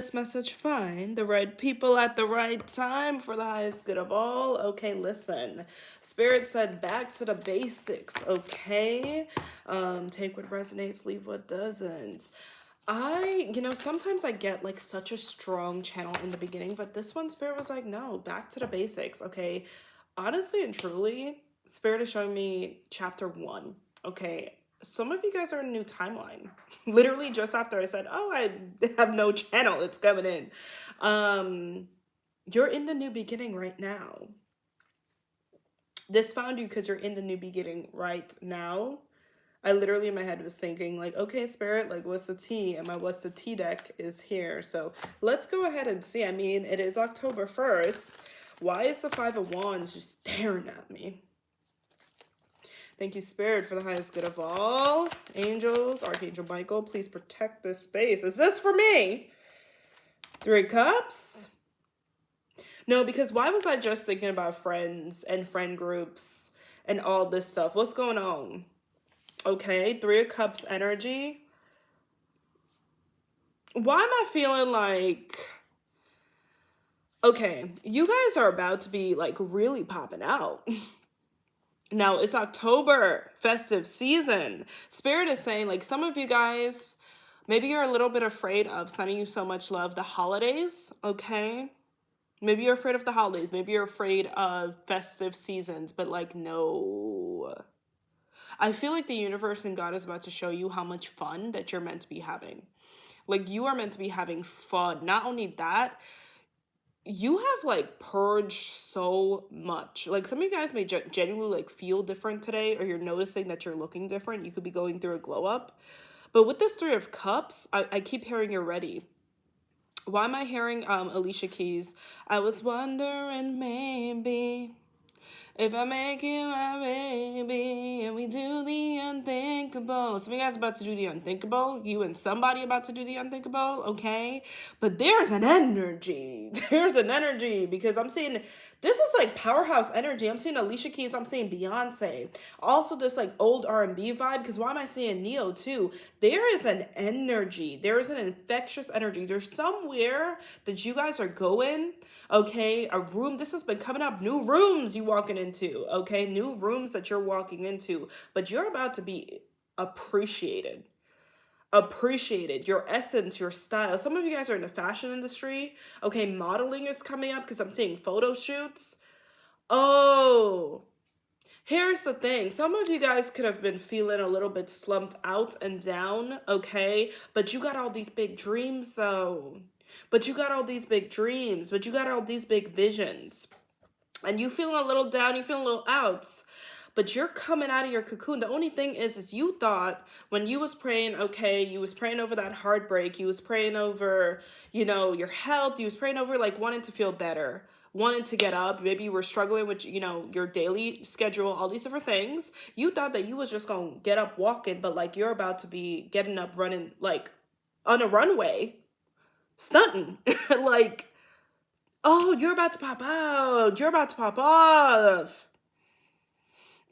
This message find the right people at the right time for the highest good of all. Okay, listen. Spirit said back to the basics, okay? Take what resonates, leave what doesn't. Sometimes I get like such a strong channel in the beginning, but this one Spirit was like, no, back to the basics, okay? Honestly and truly, Spirit is showing me chapter 1, okay? Some of you guys are in a new timeline. Literally just after I said, "Oh, I have no channel, it's coming in." Um, you're in the new beginning right now. This found you because you're in the new beginning right now. I literally in my head was thinking like, okay, Spirit, like what's the tea? And my what's the tea deck is here. So let's go ahead and see. I mean, it is October 1st. Why is the Five of Wands just staring at me? Thank you, Spirit, for the highest good of all. Angels, Archangel Michael, please protect this space. Is this for me? Three Cups? No, because why was I just thinking about friends and friend groups and all this stuff? What's going on? Okay, Three of Cups energy. Why am I feeling like... Okay, you guys are about to be like really popping out. Now, it's October, festive season. Spirit is saying, like, some of you guys, maybe you're a little bit afraid of sending you so much love the holidays, okay? Maybe you're afraid of the holidays. Maybe you're afraid of festive seasons, but, like, no. I feel like the universe and God is about to show you how much fun that you're meant to be having. Like, you are meant to be having fun. Not only that, you have like purged so much. Like some of you guys may genuinely like feel different today, or you're noticing that you're looking different. You could be going through a glow up. But with this Three of Cups, I keep hearing you're ready. Why am I hearing Alicia Keys? I was wondering maybe if I make you my baby and we do the unthinkable. Some of you guys about to do the unthinkable. You and somebody about to do the unthinkable, okay? But there's an energy. There's an energy because I'm seeing this is like powerhouse energy. I'm seeing Alicia Keys. I'm seeing Beyonce. Also this like old R&B vibe because why am I seeing Neo too? There is an energy. There is an infectious energy. There's somewhere that you guys are going, okay? A room. This has been coming up. New rooms you walking into, okay? New rooms that you're walking into. But you're about to be appreciated. Appreciated. Your essence, your style. Some of you guys are in the fashion industry. Okay, modeling is coming up because I'm seeing photo shoots. Oh, here's the thing. Some of you guys could have been feeling a little bit slumped out and down, okay? But you got all these big dreams, though. But you got all these big dreams. But you got all these big visions. And you feeling a little down, you feeling a little out. But you're coming out of your cocoon. The only thing is you thought when you was praying, okay, you was praying over that heartbreak, you was praying over, your health, you was praying over like wanting to feel better, wanting to get up. Maybe you were struggling with, your daily schedule, all these different things. You thought that you was just gonna get up walking, but like you're about to be getting up running like on a runway, stunting. Like, oh, you're about to pop out. You're about to pop off.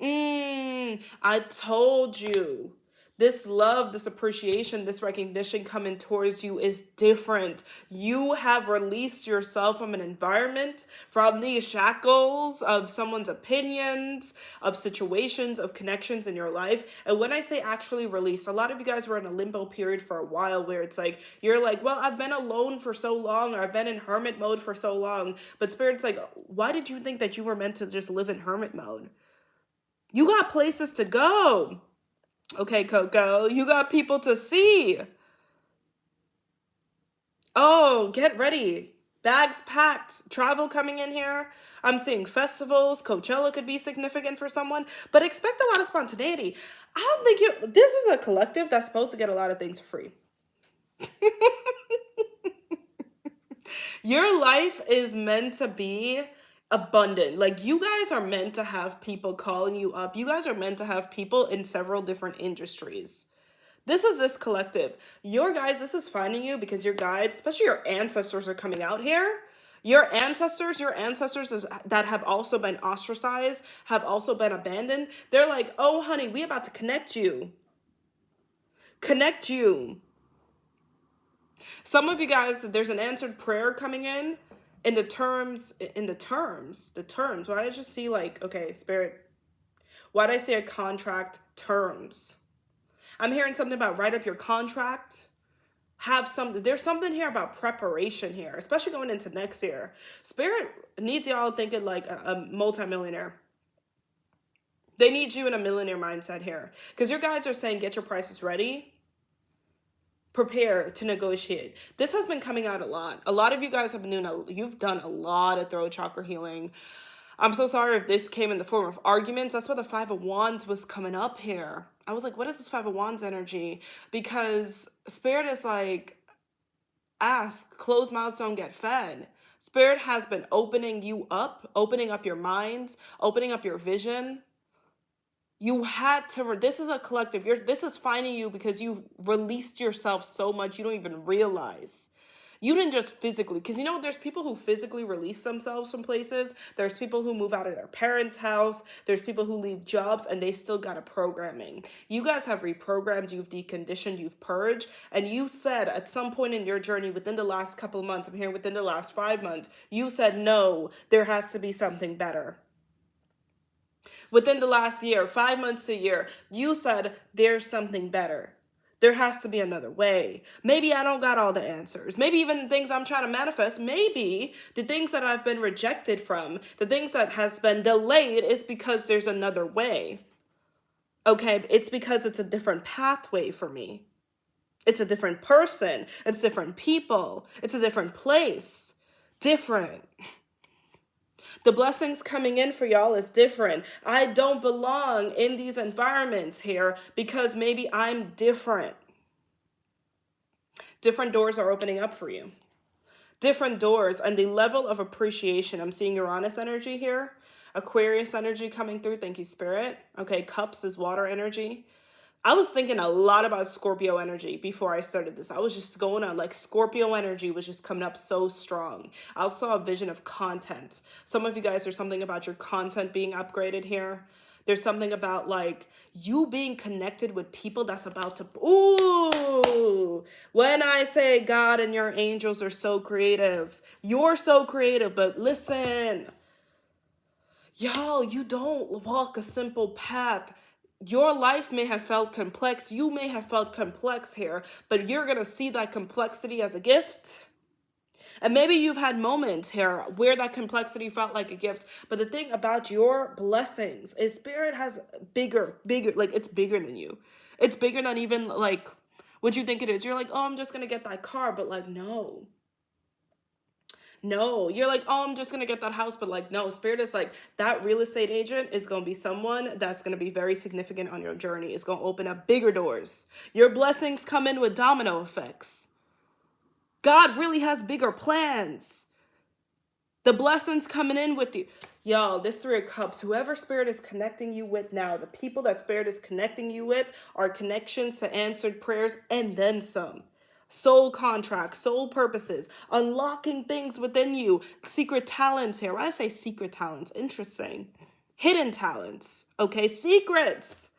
I told you. This love, this appreciation, this recognition coming towards you is different. You have released yourself from an environment, from these shackles of someone's opinions, of situations, of connections in your life. And when I say actually release, a lot of you guys were in a limbo period for a while where it's like, you're like, well, I've been alone for so long, or I've been in hermit mode for so long. But Spirit's like, why did you think that you were meant to just live in hermit mode? You got places to go. Okay, Coco, you got people to see. Oh, get ready. Bags packed. Travel coming in here. I'm seeing festivals. Coachella could be significant for someone, but expect a lot of spontaneity. I don't think this is a collective that's supposed to get a lot of things free. Your life is meant to be abundant. Like you guys are meant to have people calling you up. You guys are meant to have people in several different industries. This is this collective. Your guys, this is finding you because your guides, especially your ancestors, are coming out here. Your ancestors that have also been ostracized, have also been abandoned. They're like, oh, honey, we about to connect you. Connect you. Some of you guys, there's an answered prayer coming in the terms. Why did I just see like, okay, Spirit, why did I say a contract terms? I'm hearing something about write up your contract. There's something here about preparation here, especially going into next year. Spirit needs y'all thinking like a multimillionaire. They need you in a millionaire mindset here. Because your guides are saying get your prices ready. Prepare to negotiate. This has been coming out a lot. A lot of you guys have been doing you've done a lot of throat chakra healing. I'm so sorry if this came in the form of arguments. That's why the Five of Wands was coming up here. I was like, what is this Five of Wands energy? Because Spirit is like, ask, closed mouths don't get fed. Spirit has been opening you up, opening up your minds, opening up your vision. You had to, this is a collective. This is finding you because you released yourself so much you don't even realize. You didn't just physically, because you know, there's people who physically release themselves from places. There's people who move out of their parents' house. There's people who leave jobs and they still got a programming. You guys have reprogrammed, you've deconditioned, you've purged. And you said at some point in your journey within the last couple of months, I'm here within the last 5 months, you said, no, there has to be something better. Within the last year, 5 months to a year, you said there's something better. There has to be another way. Maybe I don't got all the answers. Maybe even the things I'm trying to manifest, maybe the things that I've been rejected from, the things that has been delayed is because there's another way. Okay, it's because it's a different pathway for me. It's a different person. It's different people. It's a different place. Different. The blessings coming in for y'all is different. I don't belong in these environments here because maybe I'm different. Different doors are opening up for you. Different doors and the level of appreciation. I'm seeing Uranus energy here. Aquarius energy coming through. Thank you, Spirit. Okay, Cups is water energy. I was thinking a lot about Scorpio energy before I started this. I was just going on like Scorpio energy was just coming up so strong. I also saw a vision of content. Some of you guys, there's something about your content being upgraded here. There's something about like you being connected with people that's about to, ooh, when I say God and your angels are so creative, you're so creative, but listen, y'all, you don't walk a simple path. Your life may have felt complex. You may have felt complex here, but you're going to see that complexity as a gift. And maybe you've had moments here where that complexity felt like a gift. But the thing about your blessings is Spirit has bigger, like it's bigger than you. It's bigger than even like what you think it is. You're like, oh, I'm just going to get that car. But like, no. No, you're like, oh, I'm just going to get that house. But like, no, Spirit is like, that real estate agent is going to be someone that's going to be very significant on your journey. It's going to open up bigger doors. Your blessings come in with domino effects. God really has bigger plans. The blessings coming in with you. Y'all, this Three of Cups, whoever Spirit is connecting you with now, the people that Spirit is connecting you with are connections to answered prayers and then some. Soul contracts, soul purposes, unlocking things within you, secret talents here. Why did I say secret talents? Interesting. Hidden talents, okay? Secrets.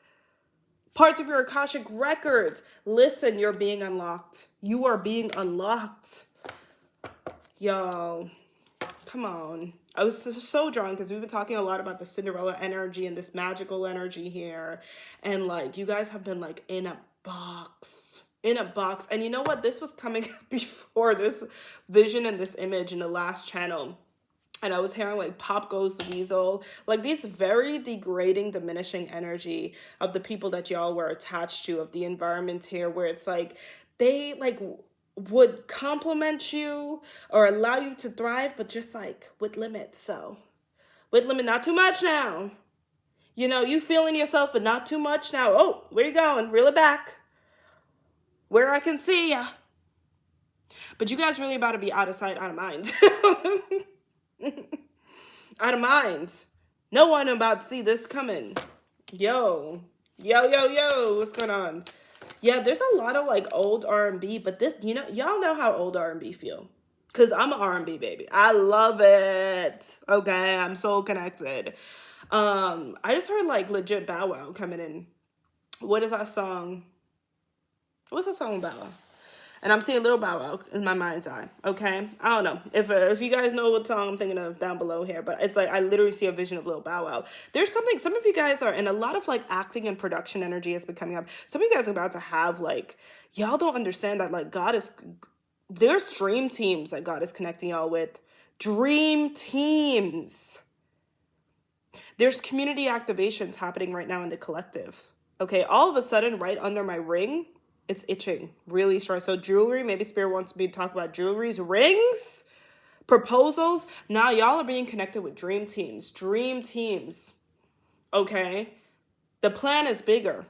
Parts of your Akashic records. Listen, you're being unlocked. You are being unlocked. Y'all, come on. I was so drawn because we've been talking a lot about the Cinderella energy and this magical energy here. And like, you guys have been like in a box. And you know what? This was coming before this vision and this image in the last channel. And I was hearing like Pop Goes the Weasel, like these very degrading, diminishing energy of the people that y'all were attached to, of the environment here, where it's like they like would compliment you or allow you to thrive, but just like with limits. So with limit, not too much now. You know, you feeling yourself, but not too much now. Oh, where you going? Reel it back. Where I can see ya. But you guys really about to be out of sight, out of mind. Out of mind. No one about to see this coming. Yo, what's going on? Yeah, there's a lot of like old R&B, but this, you know, y'all know how old R&B feel. Cause I'm an R&B baby. I love it. Okay, I'm so connected. I just heard like legit Bow Wow coming in. What is that song? What's that song about? And I'm seeing Little Bow Wow in my mind's eye. Okay, I don't know if you guys know what song I'm thinking of down below here, but it's like I literally see a vision of Little Bow Wow. There's something. Some of you guys are, and a lot of like acting and production energy has been coming up. Some of you guys are about to have like, y'all don't understand that like God is. There's dream teams that God is connecting y'all with. Dream teams. There's community activations happening right now in the collective. Okay, all of a sudden, right under my ring, it's itching really strong. So jewelry, maybe Spirit wants me to talk about jewelries, rings, proposals. Now y'all are being connected with dream teams. Dream teams. Okay, the plan is bigger.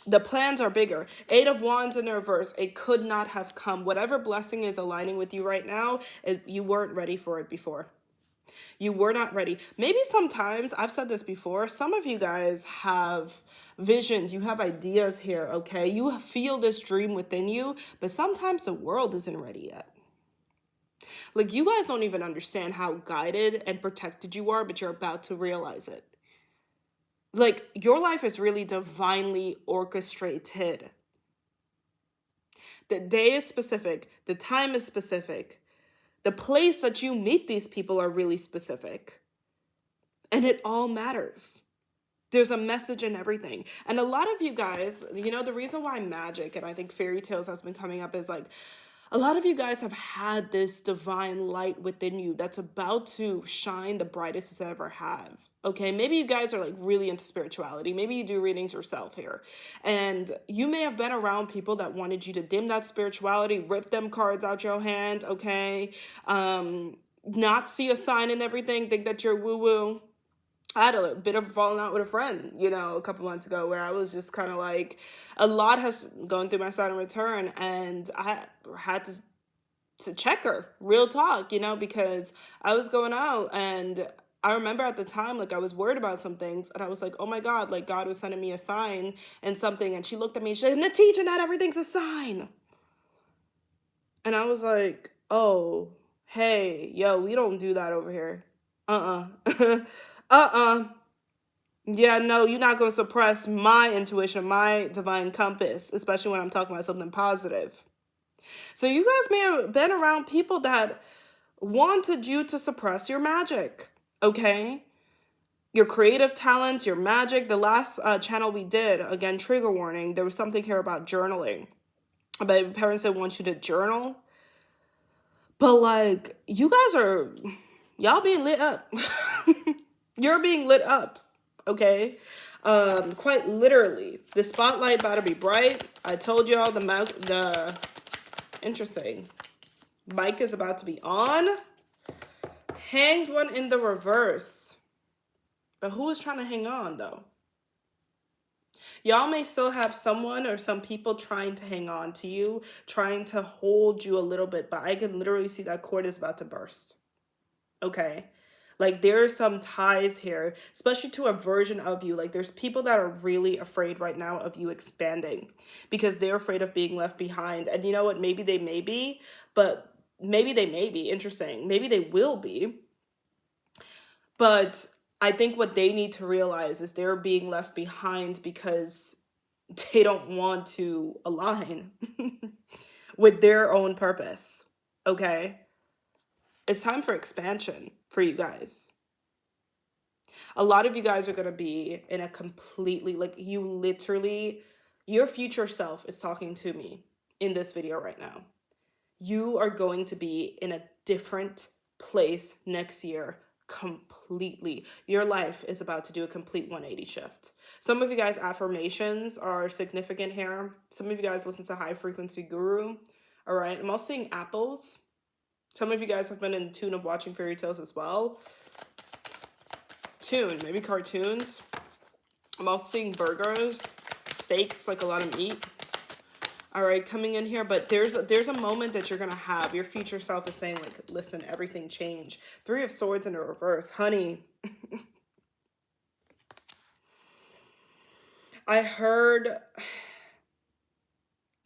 The plans are bigger. Eight of Wands in the reverse. It could not have come. Whatever blessing is aligning with you right now, you weren't ready for it before. You were not ready. Maybe sometimes, I've said this before, some of you guys have visions, you have ideas here, okay? You feel this dream within you, but sometimes the world isn't ready yet. Like, you guys don't even understand how guided and protected you are, but you're about to realize it. Like, your life is really divinely orchestrated. The day is specific. The time is specific. The place that you meet these people are really specific. And it all matters. There's a message in everything. And a lot of you guys, you know, the reason why magic and I think fairy tales has been coming up is like, a lot of you guys have had this divine light within you that's about to shine the brightest it's ever have. Okay, maybe you guys are like really into spirituality. Maybe you do readings yourself here. And you may have been around people that wanted you to dim that spirituality, rip them cards out your hand, okay? Not see a sign and everything, think that you're woo-woo. I had a bit of falling out with a friend, you know, a couple months ago where I was just kind of like, a lot has gone through my Saturn return and I had to check her, real talk, you know, because I was going out and I remember at the time, like I was worried about some things and I was like, oh my God, like God was sending me a sign and something. And she looked at me and she said, Natisha, not everything's a sign. And I was like, oh, hey, yo, we don't do that over here. Yeah, no, you're not going to suppress my intuition, my divine compass, especially when I'm talking about something positive. So you guys may have been around people that wanted you to suppress your magic, okay? Your creative talents, your magic. The last channel we did, again, trigger warning, there was something here about journaling. But parents didn't want you to journal. But like, you guys are, y'all being lit up. You're being lit up, okay? Quite literally. The spotlight about to be bright. I told y'all interesting. Mic is about to be on. Hanged One in the reverse. But who is trying to hang on, though? Y'all may still have someone or some people trying to hang on to you, trying to hold you a little bit, but I can literally see that cord is about to burst. Okay? Like, there are some ties here, especially to a version of you. Like, there's people that are really afraid right now of you expanding because they're afraid of being left behind. And you know what? Maybe they may be, but maybe they may be. Interesting. Maybe they will be. But I think what they need to realize is they're being left behind because they don't want to align with their own purpose. Okay? It's time for expansion for you guys. A lot of you guys are going to be in a completely, like, you literally, your future self is talking to me in this video right now. You are going to be in a different place next year completely. Your life is about to do a complete 180 shift. Some of you guys' affirmations are significant here. Some of you guys listen to High Frequency Guru. All right. I'm also seeing apples. Some of you guys have been in tune of watching fairy tales as well. Tune, maybe cartoons. I'm also seeing burgers, steaks, like a lot of meat. All right, coming in here, but there's a moment that you're gonna have. Your future self is saying, like, listen, everything changed. Three of Swords in the reverse, honey. I heard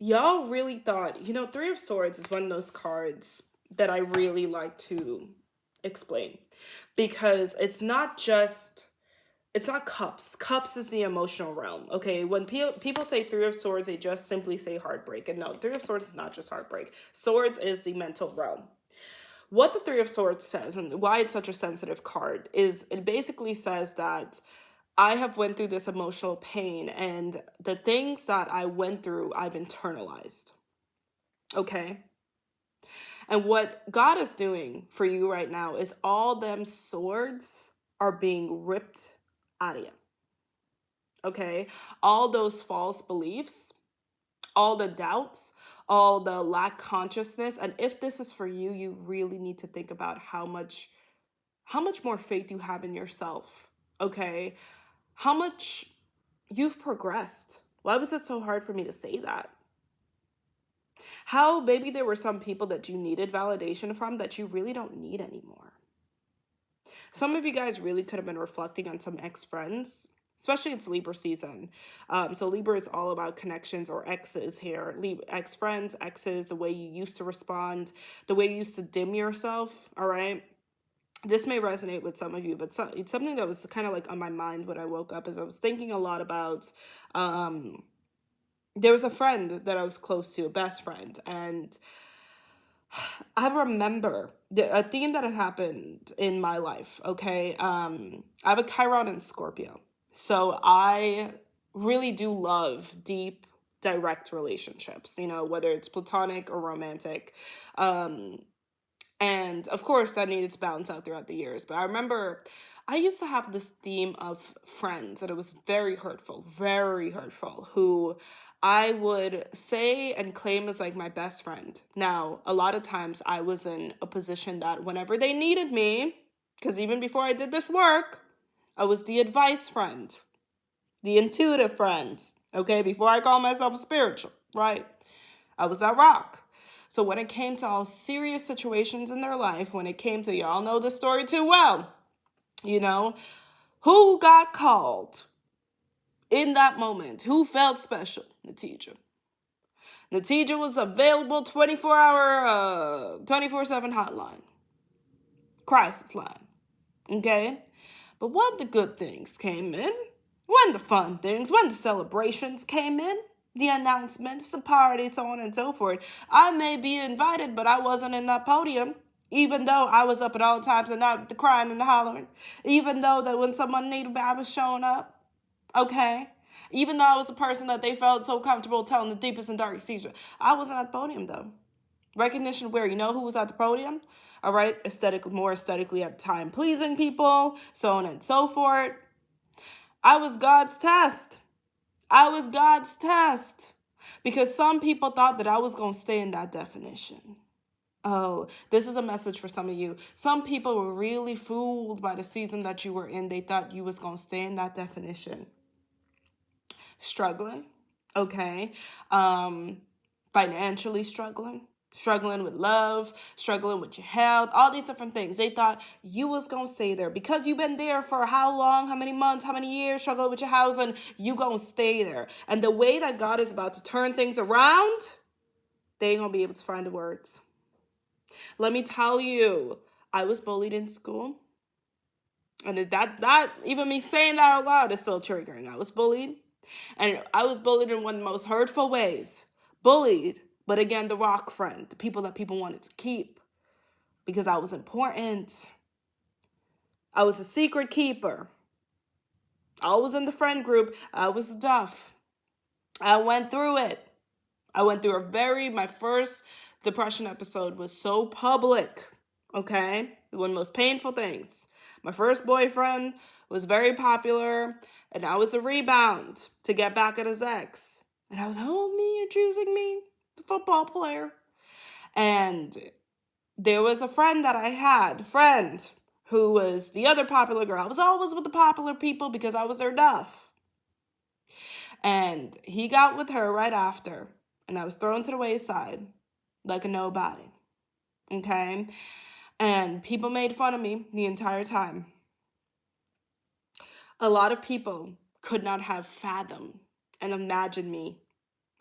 y'all really thought, you know, Three of Swords is one of those cards that I really like to explain because it's not just It's not cups. Cups is the emotional realm. Okay, when people say Three of Swords, they just simply say heartbreak. And no, Three of Swords is not just heartbreak. Swords is the mental realm. What the Three of Swords says and why it's such a sensitive card is it basically says that I have went through this emotional pain, and the things that I went through, I've internalized. Okay? And what God is doing for you right now is all them swords are being ripped out of you. Okay? All those false beliefs, all the doubts, all the lack consciousness. And if this is for you, you really need to think about how much more faith you have in yourself. Okay? How much you've progressed. Why was it so hard for me to say that? How maybe there were some people that you needed validation from that you really don't need anymore. Some of you guys really could have been reflecting on some ex-friends, especially it's Libra season. So Libra is all about connections or exes here. Ex-friends, exes, the way you used to respond, the way you used to dim yourself, all right? This may resonate with some of you, but it's something that was kind of like on my mind when I woke up as I was thinking a lot about, there was a friend that I was close to, a best friend, and I remember a theme that had happened in my life, okay? I have a Chiron in Scorpio. So I really do love deep, direct relationships, whether it's platonic or romantic. And of course, that needed to balance out throughout the years. But I remember I used to have this theme of friends, and it was very hurtful, who I would say and claim as like my best friend. Now, a lot of times I was in a position that whenever they needed me, because even before I did this work, I was the advice friend, the intuitive friend, okay? Before I call myself a spiritual, right? I was that rock. So when it came to all serious situations in their life, when it came to, y'all know the story too well, who got called in that moment? Who felt special? Natija. Natija was available 24-hour, 24/7 hotline. Crisis line. Okay? But when the good things came in, when the fun things, when the celebrations came in, the announcements, the parties, so on and so forth, I may be invited, but I wasn't in that podium. Even though I was up at all times and not crying and hollering. Even though that when someone needed me, I was showing up. Okay? Even though I was a person that they felt so comfortable telling the deepest and darkest secret. I wasn't at the podium, though. Recognition where, who was at the podium? All right? More aesthetically at the time, pleasing people, so on and so forth. I was God's test. Because some people thought that I was going to stay in that definition. Oh, this is a message for some of you. Some people were really fooled by the season that you were in. They thought you was going to stay in that definition. Struggling, okay? Financially struggling with love, struggling with your health, all these different things. They thought you was going to stay there because you've been there for how long, how many months, how many years, struggling with your housing, you going to stay there. And the way that God is about to turn things around, they ain't going to be able to find the words. Let me tell you, I was bullied in school. And that even me saying that out loud is still triggering. I was bullied. And I was bullied in one of the most hurtful ways. Bullied, but again, the rock friend, the people that people wanted to keep. Because I was important. I was a secret keeper. I was in the friend group. I was Duff. I went through it. My first depression episode was so public, okay? One of the most painful things. My first boyfriend was very popular, and I was a rebound to get back at his ex. And I was, oh, me, you're choosing me, the football player. And there was a friend that I had, who was the other popular girl. I was always with the popular people because I was their Duff. And he got with her right after. And I was thrown to the wayside like a nobody. Okay? And people made fun of me the entire time. A lot of people could not have fathomed and imagined me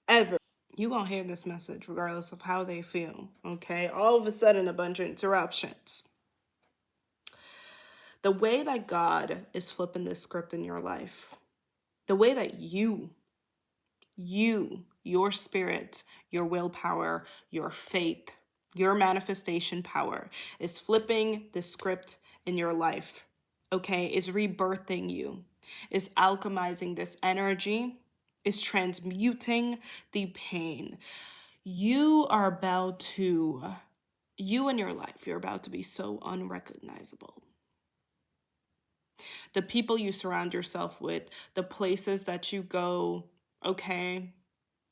ever. You gonna hear this message regardless of how they feel. Okay? All of a sudden, a bunch of interruptions. The way that God is flipping this script in your life, the way that your spirit, your willpower, your faith, your manifestation power is flipping the script in your life, okay, is rebirthing you, is alchemizing this energy, is transmuting the pain. You are about to, you in your life, you're about to be so unrecognizable. The people you surround yourself with, the places that you go, okay,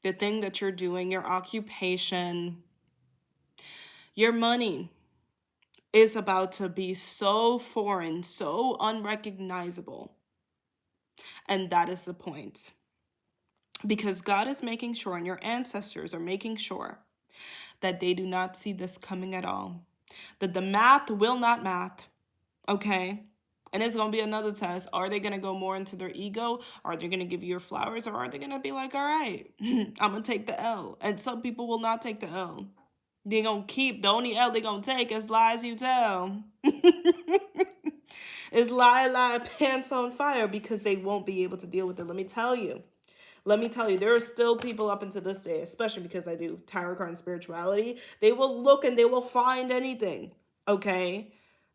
the thing that you're doing, your occupation, your money is about to be so foreign, so unrecognizable. And that is the point. Because God is making sure, and your ancestors are making sure, that they do not see this coming at all. That the math will not math, okay? And it's going to be another test. Are they going to go more into their ego? Are they going to give you your flowers? Or are they going to be like, all right, I'm going to take the L. And some people will not take the L. They're going to keep, the only L they're going to take is lies you tell. It's lie, pants on fire, because they won't be able to deal with it. Let me tell you, there are still people up until this day, especially because I do tarot card and spirituality. They will look and they will find anything, okay,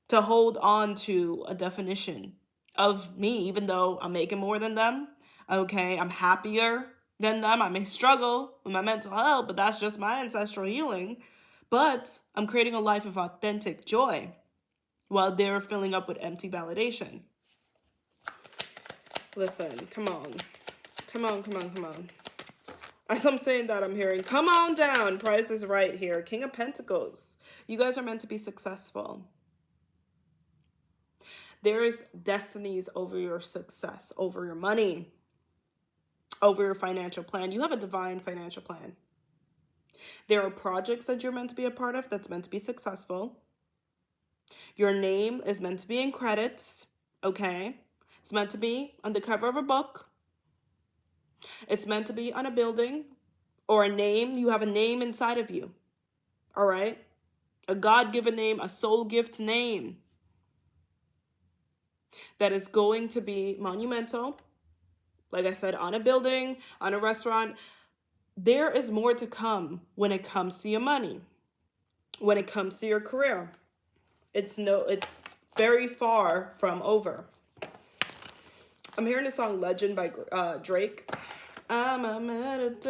to hold on to a definition of me, even though I'm making more than them, okay? I'm happier than them. I may struggle with my mental health, but that's just my ancestral healing. But I'm creating a life of authentic joy while they're filling up with empty validation. Listen, come on. As I'm saying that, I'm hearing, come on down. Price is right here. King of Pentacles. You guys are meant to be successful. There is destinies over your success, over your money, over your financial plan. You have a divine financial plan. There are projects that you're meant to be a part of that's meant to be successful. Your name is meant to be in credits, okay? It's meant to be on the cover of a book. It's meant to be on a building or a name. You have a name inside of you, all right? A God-given name, a soul gift name that is going to be monumental. Like I said, on a building, on a restaurant. There is more to come when it comes to your money, when it comes to your career. It's very far from over. I'm hearing the song Legend by Drake. I'm a legend.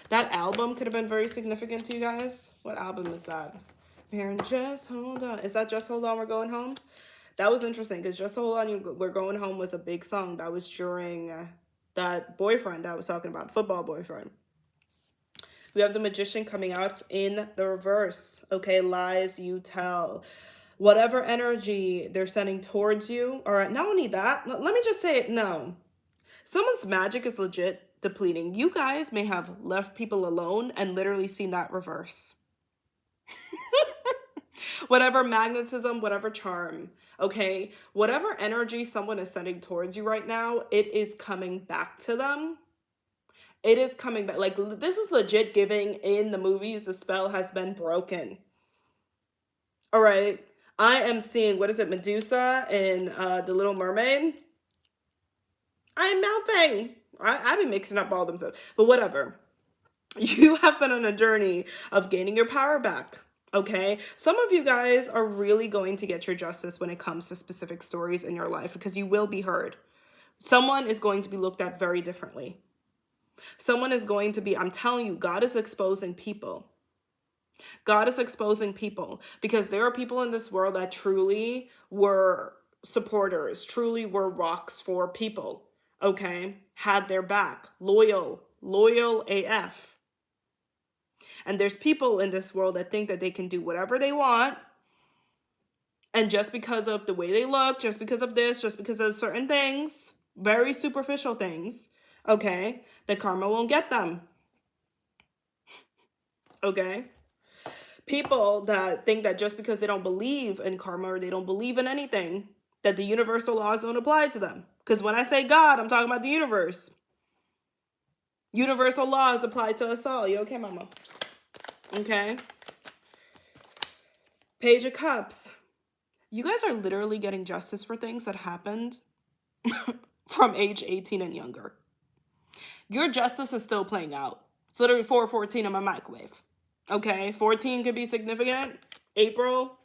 That album could have been very significant to you guys. What album is that? I'm hearing Just Hold On. Is that Just Hold On, We're Going Home? That was interesting because Just Hold On, We're Going Home was a big song. That was during that boyfriend I was talking about, football boyfriend. We have the Magician coming out in the reverse. Okay, lies you tell. Whatever energy they're sending towards you. All right, not only that, let me just say it. No. Someone's magic is legit depleting. You guys may have left people alone and literally seen that reverse. Whatever magnetism, whatever charm, okay? Whatever energy someone is sending towards you right now, it is coming back to them. It is coming back. Like, this is legit giving in the movies, the spell has been broken. All right. I am seeing, what is it, Medusa in The Little Mermaid? I'm melting. I've been mixing up all them stuff. But whatever. You have been on a journey of gaining your power back. Okay? Some of you guys are really going to get your justice when it comes to specific stories in your life because you will be heard. Someone is going to be looked at very differently. Someone is going to be, I'm telling you, God is exposing people. God is exposing people because there are people in this world that truly were supporters, truly were rocks for people, okay? Had their back, loyal AF. And there's people in this world that think that they can do whatever they want. And just because of the way they look, just because of this, just because of certain things, very superficial things, okay, that karma won't get them. Okay? People that think that just because they don't believe in karma or they don't believe in anything, that the universal laws don't apply to them. Because when I say God, I'm talking about the universe. Universal laws apply to us all. You okay, mama? Okay. Page of Cups. You guys are literally getting justice for things that happened from age 18 and younger. Your justice is still playing out. It's literally 4:14 in my microwave. Okay, 14 could be significant. April.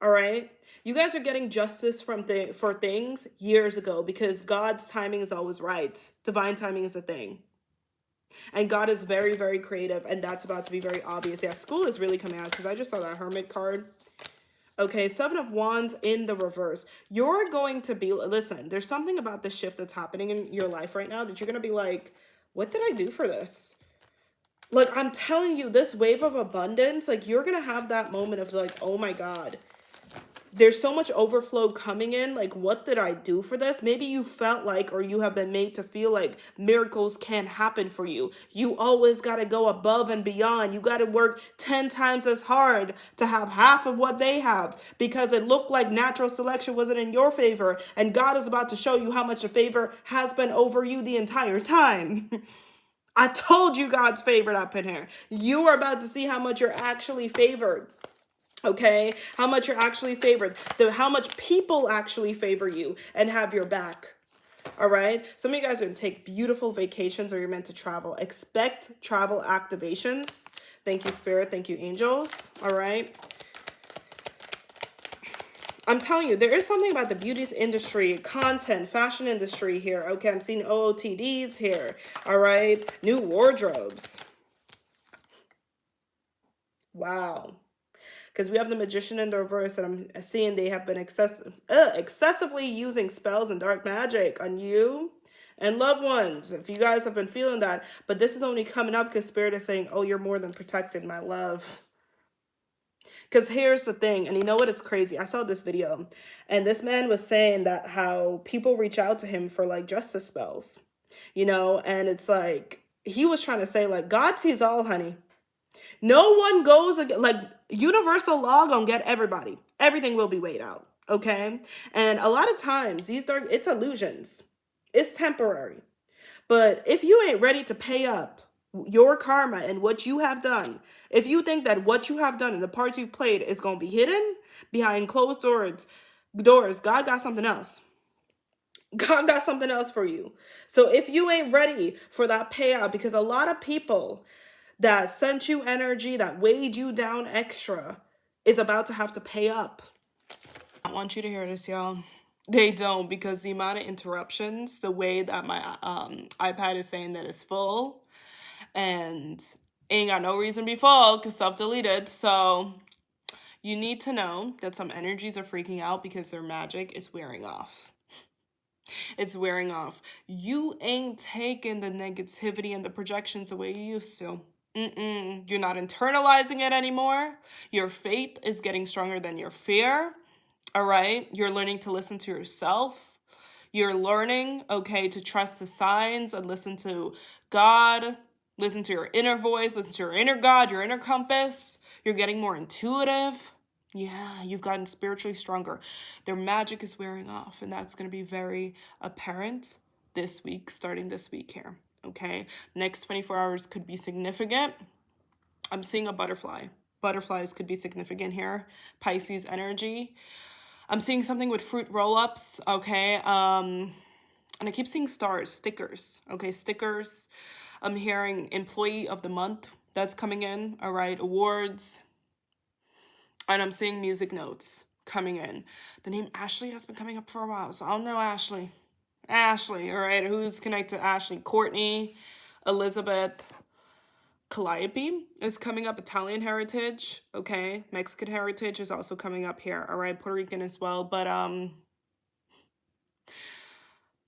All right. You guys are getting justice for things years ago because God's timing is always right. Divine timing is a thing. And God is very, very creative, and that's about to be very obvious. Yeah, school is really coming out because I just saw that Hermit card. Okay, Seven of Wands in the reverse. You're going to be, listen, there's something about this shift that's happening in your life right now that you're going to be like, what did I do for this? Like, I'm telling you, this wave of abundance, like, you're going to have that moment of like, oh my God, there's so much overflow coming in. Like, what did I do for this? Maybe you felt like, or you have been made to feel like miracles can't happen for you. You always got to go above and beyond. You got to work 10 times as hard to have half of what they have because it looked like natural selection wasn't in your favor. And God is about to show you how much a favor has been over you the entire time. I told you God's favored up in here. You are about to see how much you're actually favored. Okay, how much you're actually favored, how much people actually favor you and have your back. All right, some of you guys are going to take beautiful vacations or you're meant to travel. Expect travel activations. Thank you, Spirit. Thank you, angels. All right. I'm telling you, there is something about the beauty industry, content, fashion industry here. Okay, I'm seeing OOTDs here. All right, new wardrobes. Wow. Because we have the Magician in the reverse, and I'm seeing they have been excessively using spells and dark magic on you and loved ones. If you guys have been feeling that, but this is only coming up because Spirit is saying, oh, you're more than protected, my love. Because here's the thing, and you know what? It's crazy. I saw this video, and this man was saying that how people reach out to him for like justice spells, you know, and it's like, he was trying to say like, God sees all, honey. No one goes like universal law gonna get everybody. Everything will be weighed out. Okay. And a lot of times it's illusions. It's temporary. But if you ain't ready to pay up your karma and what you have done, if you think that what you have done and the part you've played is gonna be hidden behind closed doors, God got something else. God got something else for you. So if you ain't ready for that payout, because a lot of people that sent you energy, that weighed you down extra, is about to have to pay up. I want you to hear this, y'all. They don't, because the amount of interruptions, the way that my iPad is saying that it's full, and ain't got no reason to be full because self-deleted. So you need to know that some energies are freaking out because their magic is wearing off. It's wearing off. You ain't taking the negativity and the projections the way you used to. You're not internalizing it anymore. Your faith is getting stronger than your fear. All right. You're learning to listen to yourself. You're learning, okay, to trust the signs and listen to God. Listen to your inner voice. Listen to your inner God, your inner compass. You're getting more intuitive. Yeah, you've gotten spiritually stronger. Their magic is wearing off, and that's going to be very apparent this week, starting this week here. Okay, next 24 hours could be significant. I'm seeing a butterfly. Butterflies could be significant here. Pisces energy. I'm seeing something with fruit roll-ups, okay? And I keep seeing stars, stickers, okay? Stickers. I'm hearing employee of the month that's coming in, all right? Awards. And I'm seeing music notes coming in. The name Ashley has been coming up for a while, so I'll know Ashley. Ashley, all right? Who's connected to Ashley? Courtney, Elizabeth, Calliope is coming up. Italian heritage, okay? Mexican heritage is also coming up here, all right? Puerto Rican as well, but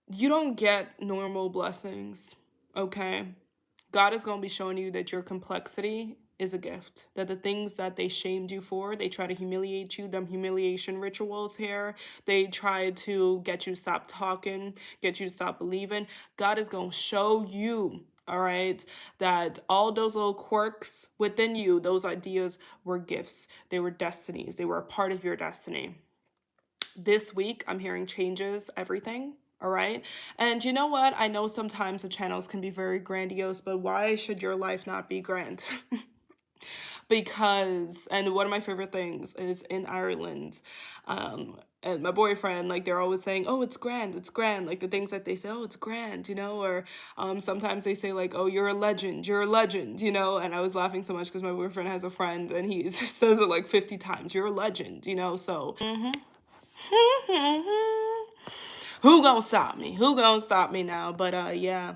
you don't get normal blessings, okay? God is going to be showing you that your complexity is a gift, that the things that they shamed you for, they try to humiliate you, them humiliation rituals here, they try to get you to stop talking, get you to stop believing. God is going to show you, all right, that all those little quirks within you, those ideas were gifts. They were destinies. They were a part of your destiny. This week, I'm hearing changes, everything. All right. And you know what? I know sometimes the channels can be very grandiose, but why should your life not be grand? Because, and one of my favorite things is in Ireland, and my boyfriend, like, they're always saying, oh, it's grand, like the things that they say, oh, it's grand, or sometimes they say like, oh, you're a legend, and I was laughing so much because my boyfriend has a friend and he says it like 50 times, you're a legend, so who gonna stop me? Who gonna stop me now? But yeah,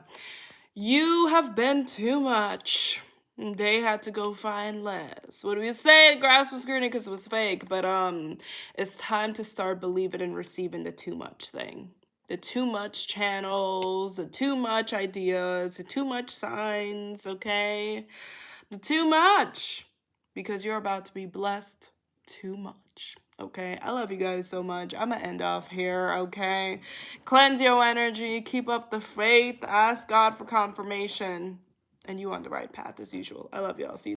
you have been too much. They had to go find less. What do we say? The grass was greener because it was fake. But it's time to start believing and receiving the too much thing. The too much channels, the too much ideas, the too much signs, okay? The too much. Because you're about to be blessed too much. Okay, I love you guys so much. I'm gonna end off here, okay? Cleanse your energy, keep up the faith, ask God for confirmation, and you on the right path as usual. I love y'all. See you.